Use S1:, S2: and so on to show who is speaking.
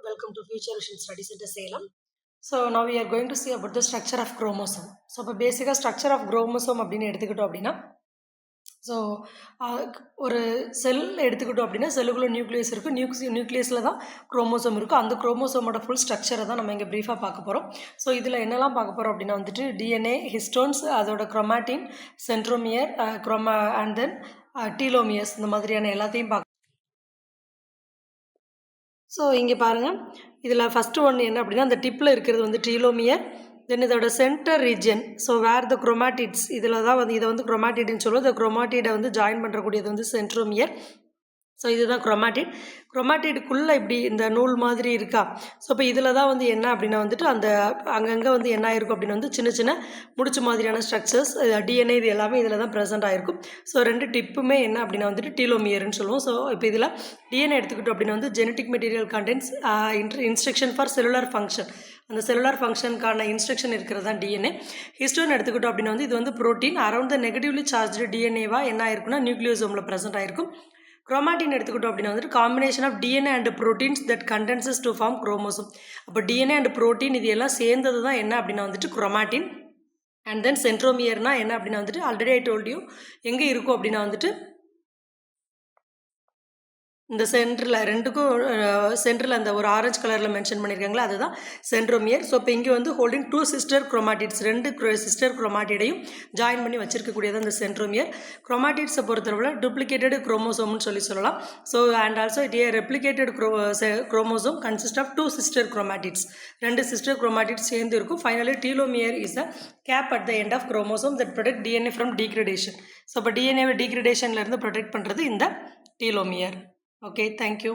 S1: welcome to Future Vision Study Center Salem. So now we are going to see about the structure of chromosome. So இப்போ பேசிக்காக structure of chromosome அப்படின்னு எடுத்துக்கிட்டோம் அப்படின்னா so ஒரு செல் எடுத்துக்கிட்டோம் அப்படின்னா செல்லுக்குள்ள நியூக்ளியஸ் இருக்கும். நியூக்ளியஸில் தான் குரோமோசோம் இருக்கும். அந்த குரோமோசோமோட ஃபுல் ஸ்ட்ரக்சரை தான் நம்ம இங்கே ப்ரீஃபாக பார்க்க போகிறோம். ஸோ இதில் என்னெல்லாம் பார்க்க போகிறோம் அப்படின்னா வந்துட்டு டிஎன்ஏ, ஹிஸ்டோன்ஸ், அதோட chromatin, centromere, and then telomeres, இந்த மாதிரியான எல்லாத்தையும் பார்க்க. ஸோ இங்கே பாருங்கள், இதில் ஃபஸ்ட்டு ஒன்று என்ன அப்படின்னா அந்த டிப்பில் இருக்கிறது வந்து டீலோமியர். தென் இதோட centre region, so where the chromatids, இதில் தான் வந்து இதை வந்து குரோமாட்டிட்னு சொல்லுவோம். இந்த குரோமாட்டிடை வந்து ஜாயின் பண்ணுறக்கூடியது வந்து சென்ட்ரோமியர். ஸோ இதுதான் குரோமாட்டிட். குரோமாட்டிடுக்குள்ளே இப்படி இந்த நூல் மாதிரி இருக்கா. ஸோ இப்போ இதில் தான் வந்து என்ன அப்படின்னா வந்துட்டு அந்த அங்கங்கே வந்து என்ன ஆயிருக்கும் அப்படின்னு வந்து சின்ன சின்ன முடிச்ச மாதிரியான ஸ்ட்ரக்சர்ஸ், டிஎன்ஏ, இது எல்லாமே இதில் தான் ப்ரெசென்ட் ஆகிருக்கும். ஸோ ரெண்டு டிப்புமே என்ன அப்படின்னா வந்துட்டு டீலோமியர்னு சொல்லுவோம். ஸோ இப்போ இதில் டிஎன்ஏ எடுத்துக்கிட்டோம் அப்படின்னா வந்து genetic material contents, instruction for cellular function, அந்த செல்லுலார் ஃபங்க்ஷனுக்கான இன்ஸ்ட்ரக்ஷன் இருக்கிறது தான் டிஎன்ஏ. ஹிஸ்டோன் எடுத்துக்கிட்டோம் அப்படின்னா வந்து இது வந்து protein around the negatively charged டிஎன்ஏவாக என்ன ஆயிருக்குன்னா நியூக்ளியோசோமில் ப்ரெசென்ட் ஆகிருக்கும். குரோமாட்டின் எடுத்துக்கிட்டோம் அப்படின்னா வந்துட்டு combination of DNA and proteins that condenses to form chromosome. அப்போ டிஎன்ஏ அண்ட் ப்ரோட்டீன் இது எல்லாம் சேர்ந்தது தான் என்ன அப்படின்னா வந்துட்டு குரோமாட்டின். அண்ட் தென் சென்ட்ரோமியர்னா என்ன அப்படின்னா வந்துட்டு ஆல்ரெடி ஐ டோல்ட் யூ எங்கே இருக்கும் அப்படின்னா வந்துட்டு இந்த சென்டரில் ரெண்டுக்கும் சென்டரில் அந்த ஒரு ஆரஞ்சு கலரில் மென்ஷன் பண்ணியிருக்காங்களா, அதுதான் சென்ட்ரோமியர். ஸோ இப்போ இங்கே வந்து ஹோல்டிங் 2 சிஸ்டர் குரோமாட்டிட்ஸ், 2 சிஸ்டர் குரோமாட்டிடையும் ஜாயின் பண்ணி வச்சிருக்கக்கூடியது அந்த சென்ட்ரோமியர். குரோமாட்டிட்ஸை பொறுத்தவரை டூப்ளிகேட்டட் குரோமோசோம்னு சொல்லலாம். So and also it a replicated chromosome consist of 2 sister chromatids, 2 sister chromatids சேர்ந்து இருக்கும். Finally telomere is a cap at the end of chromosome that protect DNA from degradation. So இப்போ டிஎன்ஏவை டீக்ரடேஷன்லேருந்து protect பண்ணுறது இந்த telomere. Okay, thank you.